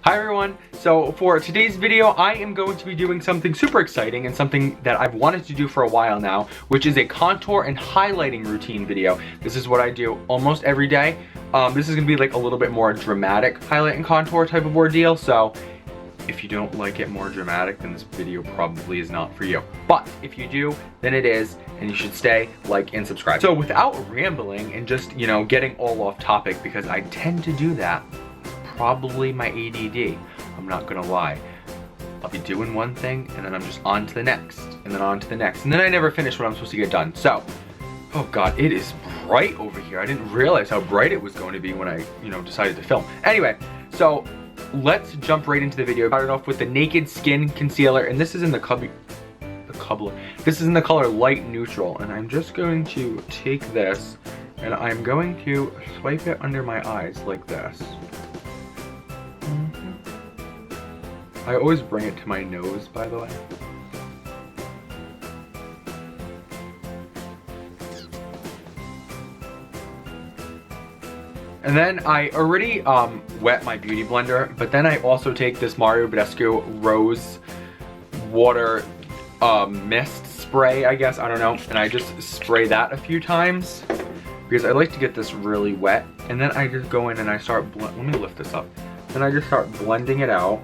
Hi everyone, so for today's video I am going to be doing something super exciting and something that I've wanted to do for a while now, which is a contour and highlighting routine video. This is what I do almost every day. This is going to be like a little bit more dramatic highlight and contour type of ordeal, so if you don't like it more dramatic, then this video probably is not for you. But if you do, then it is, and you should stay, like, and subscribe. So without rambling and just, you know, getting all off topic, because I tend to do that, probably my ADD, I'm not gonna lie. I'll be doing one thing, and then I'm just on to the next, and then on to the next, and then I never finish what I'm supposed to get done. So, oh god, it is bright over here. I didn't realize how bright it was going to be when I, you know, decided to film. Anyway, so let's jump right into the video. Started off with the Naked Skin Concealer, and this is in the This is in the color Light Neutral, and I'm just going to take this, and I'm going to swipe it under my eyes like this. I always bring it to my nose, by the way. And then I already wet my beauty blender, but then I also take this Mario Badescu Rose Water Mist Spray, I guess, I don't know. And I just spray that a few times because I like to get this really wet. And then I just go in and I start, let me lift this up. Then I just start blending it out.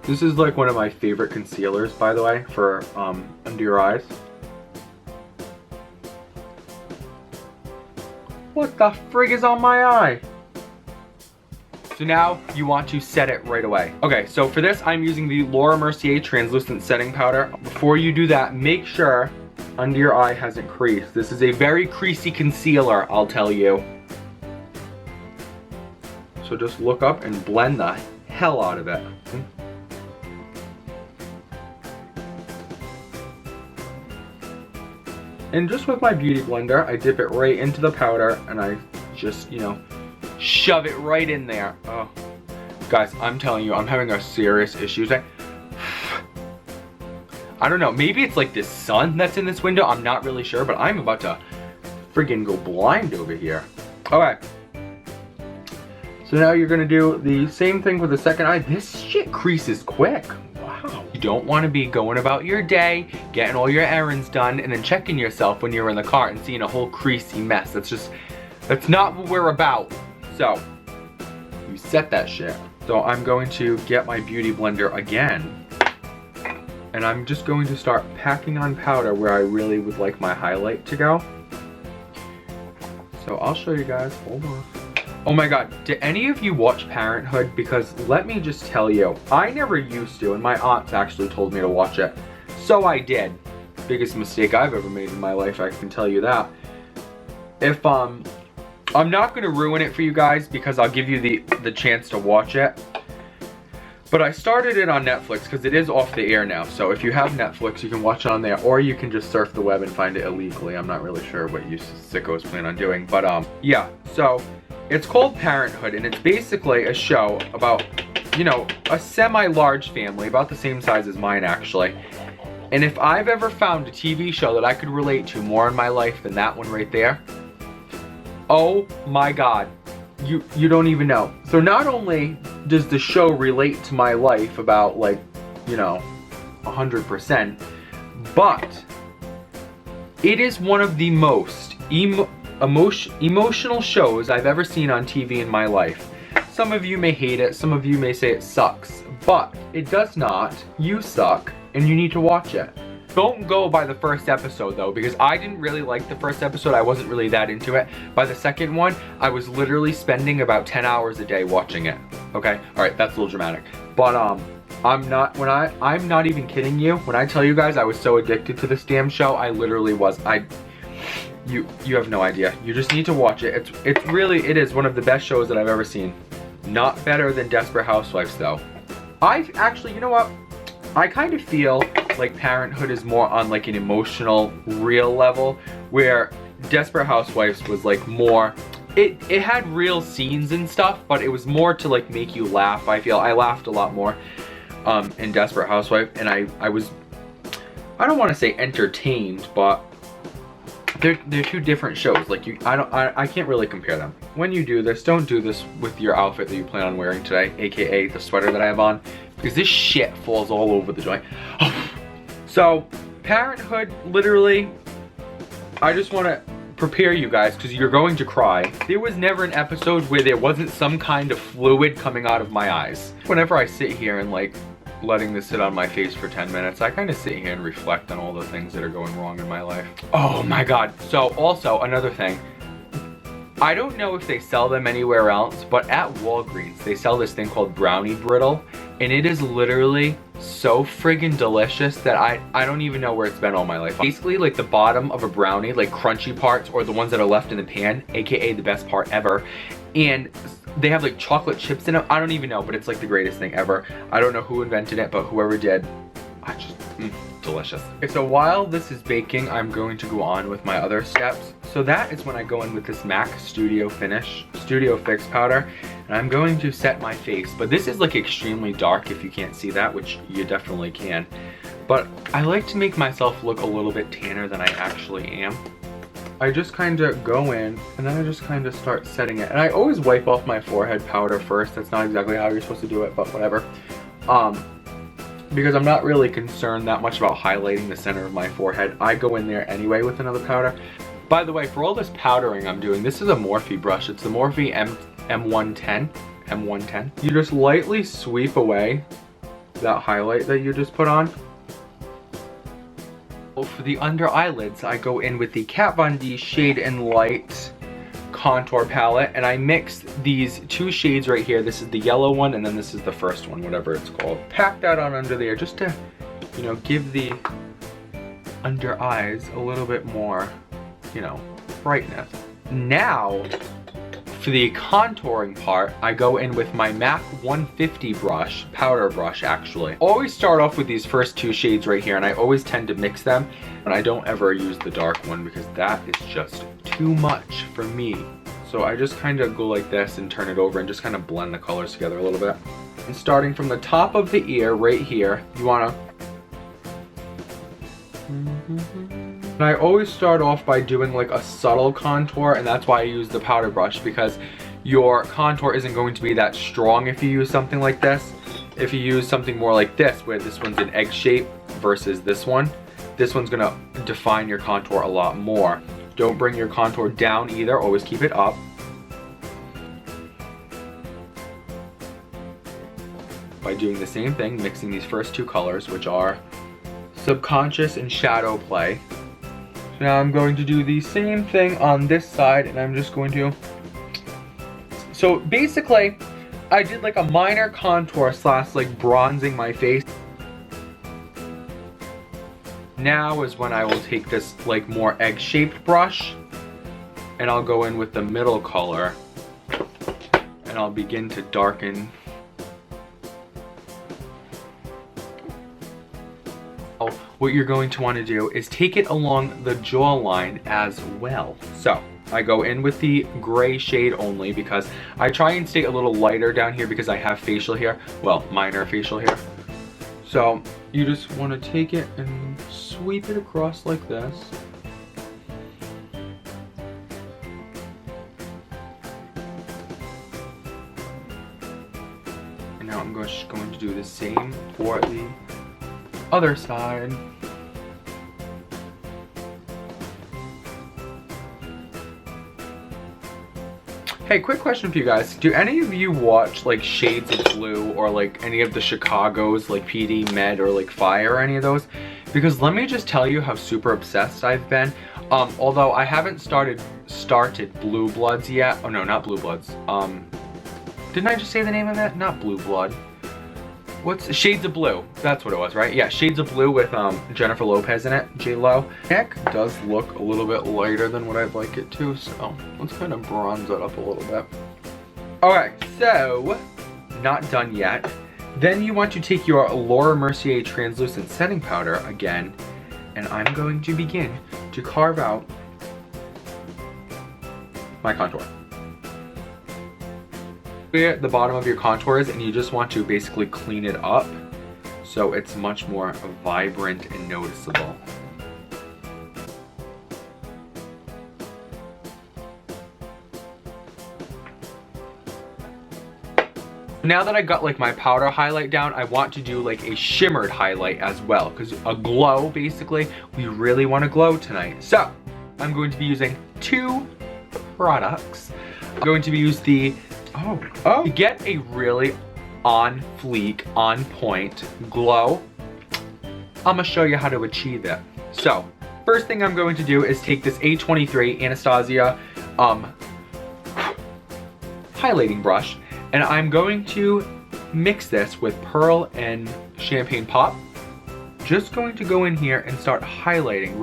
This is like one of my favorite concealers, by the way, for under your eyes. What the frig is on my eye? So now you want to set it right away. Okay, so for this I'm using the Laura Mercier Translucent Setting Powder. Before you do that, make sure under your eye hasn't creased. This is a very creasy concealer, I'll tell you. So just look up and blend the hell out of it. And just with my beauty blender, I dip it right into the powder and I just, you know, shove it right in there. Oh, guys, I'm telling you, I'm having a serious issue. I don't know, maybe it's like this sun that's in this window, I'm not really sure, but I'm about to friggin' go blind over here. Alright. So now you're gonna do the same thing with the second eye. This shit creases quick. Wow. You don't want to be going about your day, getting all your errands done, and then checking yourself when you're in the car and seeing a whole creasy mess. That's not what we're about. So, you set that shit. So I'm going to get my beauty blender again, and I'm just going to start packing on powder where I really would like my highlight to go. So I'll show you guys, hold on. Oh my god, do any of you watch Parenthood? Because let me just tell you, I never used to, and my aunts actually told me to watch it. So I did. Biggest mistake I've ever made in my life, I can tell you that. If, I'm not gonna ruin it for you guys because I'll give you the chance to watch it. But I started it on Netflix because it is off the air now. So if you have Netflix, you can watch it on there, or you can just surf the web and find it illegally. I'm not really sure what you sickos plan on doing, but yeah. So it's called Parenthood, and it's basically a show about, you know, a semi-large family, about the same size as mine actually. And if I've ever found a TV show that I could relate to more in my life than that one right there, oh my god, you don't even know. So not only does the show relate to my life about, like, you know, 100%, but it is one of the most emotional shows I've ever seen on TV in my life. Some of you may hate it, some of you may say it sucks, but it does not. You suck, and you need to watch it. Don't go by the first episode though, because I didn't really like the first episode. I wasn't really that into it. By the second one, I was literally spending about 10 hours a day watching it. Okay, all right, that's a little dramatic. But I'm not even kidding you. When I tell you guys I was so addicted to this damn show, I literally was. You have no idea. You just need to watch it. It is one of the best shows that I've ever seen. Not better than Desperate Housewives though. Actually, you know what? I kind of feel like Parenthood is more on like an emotional, real level, where Desperate Housewives was like more, it had real scenes and stuff, but it was more to like make you laugh. I feel I laughed a lot more in Desperate Housewives, and I was, I don't want to say entertained, but they're two different shows. Like I can't really compare them. When you do this, don't do this with your outfit that you plan on wearing today, aka the sweater that I have on, because this shit falls all over the joint. So, parenthood, literally, I just want to prepare you guys because you're going to cry. There was never an episode where there wasn't some kind of fluid coming out of my eyes. Whenever I sit here and like letting this sit on my face for 10 minutes, I kind of sit here and reflect on all the things that are going wrong in my life. Oh my God. So also another thing, I don't know if they sell them anywhere else, but at Walgreens, they sell this thing called brownie brittle, and it is literally so friggin' delicious that I don't even know where it's been all my life. Basically like the bottom of a brownie, like crunchy parts or the ones that are left in the pan, aka the best part ever. And they have like chocolate chips in it. I don't even know, but it's like the greatest thing ever. I don't know who invented it, but whoever did, I just, delicious. Okay, so while this is baking, I'm going to go on with my other steps. So that is when I go in with this MAC Studio Fix powder, and I'm going to set my face. But this is like extremely dark if you can't see that, which you definitely can. But I like to make myself look a little bit tanner than I actually am. I just kind of go in and then I just kind of start setting it. And I always wipe off my forehead powder first. That's not exactly how you're supposed to do it, but whatever. Because I'm not really concerned that much about highlighting the center of my forehead. I go in there anyway with another powder. By the way, for all this powdering I'm doing, this is a Morphe brush. It's the Morphe M110. You just lightly sweep away that highlight that you just put on. For the under eyelids, I go in with the Kat Von D Shade and Light contour palette, and I mix these two shades right here. This is the yellow one, and then this is the first one, whatever it's called. Pack that on under there just to, you know, give the under eyes a little bit more, you know, brightness. Now, for the contouring part, I go in with my MAC 150 brush, powder brush actually. Always start off with these first two shades right here, and I always tend to mix them, and I don't ever use the dark one because that is just too much for me. So I just kind of go like this and turn it over and just kind of blend the colors together a little bit. And starting from the top of the ear right here, you wanna... And I always start off by doing like a subtle contour, and that's why I use the powder brush, because your contour isn't going to be that strong if you use something like this. If you use something more like this, where this one's an egg shape versus this one's gonna define your contour a lot more. Don't bring your contour down either, always keep it up. By doing the same thing, mixing these first two colors, which are Subconscious and Shadow Play. So now I'm going to do the same thing on this side, and I'm just going to... So basically, I did like a minor contour slash like bronzing my face. Now is when I will take this like more egg-shaped brush, and I'll go in with the middle color, and I'll begin to darken. What you're going to want to do is take it along the jawline as well. So I go in with the gray shade only because I try and stay a little lighter down here because I have facial hair, well, minor facial hair. So you just want to take it and sweep it across like this. And now I'm just going to do the same for the other side. Hey, quick question for you guys. Do any of you watch like Shades of Blue or like any of the Chicago's like PD, Med, or like Fire or any of those? Because let me just tell you how super obsessed I've been. Although I haven't started Blue Bloods yet. Oh no, not Blue Bloods. Didn't I just say the name of it? Not Blue Blood. What's Shades of Blue? That's what it was, right? Yeah, Shades of Blue with Jennifer Lopez in it, J-Lo. Neck does look a little bit lighter than what I'd like it to, so let's kind of bronze it up a little bit. Alright, so not done yet. Then you want to take your Laura Mercier translucent setting powder again, and I'm going to begin to carve out my contour. Where the bottom of your contour is, and you just want to basically clean it up so it's much more vibrant and noticeable. Now that I got like my powder highlight down, I want to do like a shimmered highlight as well, because a glow, basically, we really want to glow tonight. So I'm going to be using 2 products. I'm going to be using the, to get a really on fleek, on point glow, I'm gonna show you how to achieve it. So first thing I'm going to do is take this A23 Anastasia highlighting brush, and I'm going to mix this with Pearl and Champagne Pop. Just going to go in here and start highlighting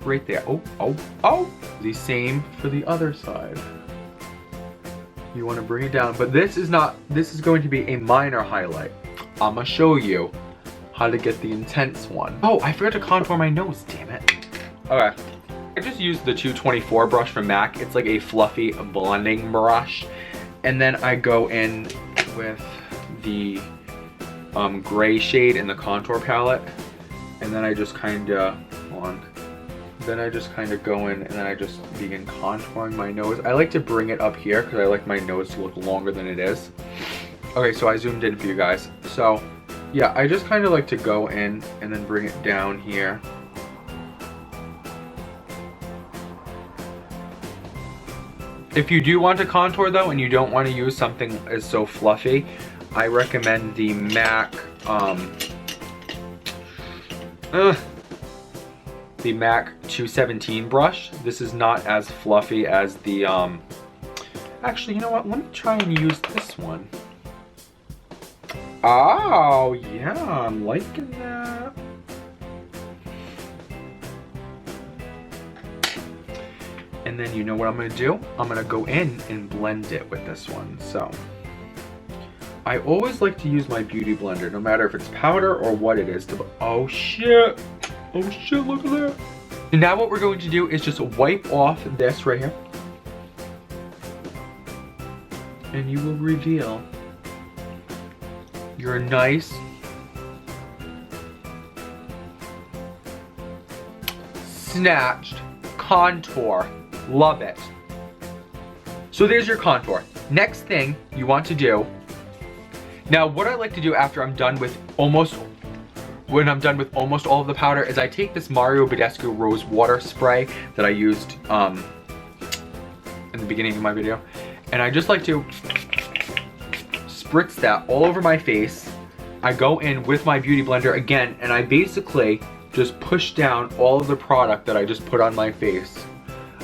right there. Oh. The same for the other side. You want to bring it down, but this is going to be a minor highlight. I'm gonna show you how to get the intense one. Oh, I forgot to contour my nose, damn it. Okay, I just used the 224 brush from MAC. It's like a fluffy blending brush. And then I go in with the gray shade in the contour palette. And then I just kind of, then I just kind of go in and then I just begin contouring my nose. I like to bring it up here because I like my nose to look longer than it is. Okay, so I zoomed in for you guys. So yeah, I just kind of like to go in and then bring it down here. If you do want to contour though, and you don't want to use something as so fluffy, I recommend the MAC, the MAC 217 brush. This is not as fluffy as the, actually, you know what? Let me try and use this one. Oh, yeah, I'm liking that. And then you know what I'm gonna do? I'm gonna go in and blend it with this one. So I always like to use my beauty blender, no matter if it's powder or what it is. Oh shit, look at that. And now what we're going to do is just wipe off this right here. And you will reveal your nice snatched contour. Love it. So there's your contour. Next thing you want to do, now what I like to do after I'm done with almost all of the powder is I take this Mario Badescu Rose Water Spray that I used in the beginning of my video, and I just like to spritz that all over my face. I go in with my beauty blender again, and I basically just push down all of the product that I just put on my face.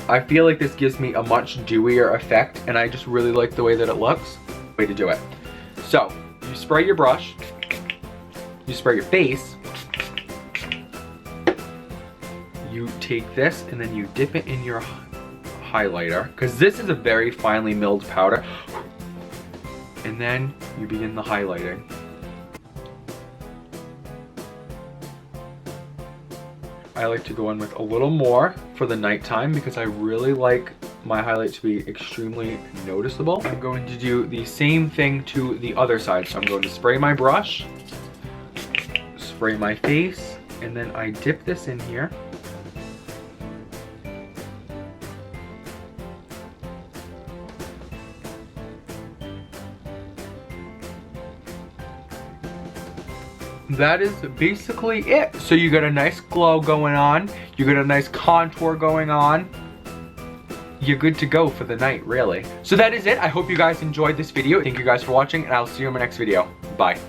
I feel like this gives me a much dewier effect, and I just really like the way that it looks. Way to do it. So you spray your brush, you spray your face, you take this and then you dip it in your highlighter, because this is a very finely milled powder, and then you begin the highlighting. I like to go in with a little more for the nighttime because I really like my highlight to be extremely noticeable. I'm going to do the same thing to the other side. So I'm going to spray my brush, spray my face, and then I dip this in here. That is basically it. So you got a nice glow going on, you got a nice contour going on, you're good to go for the night, really. So that is it. I hope you guys enjoyed this video. Thank you guys for watching, and I'll see you in my next video. Bye.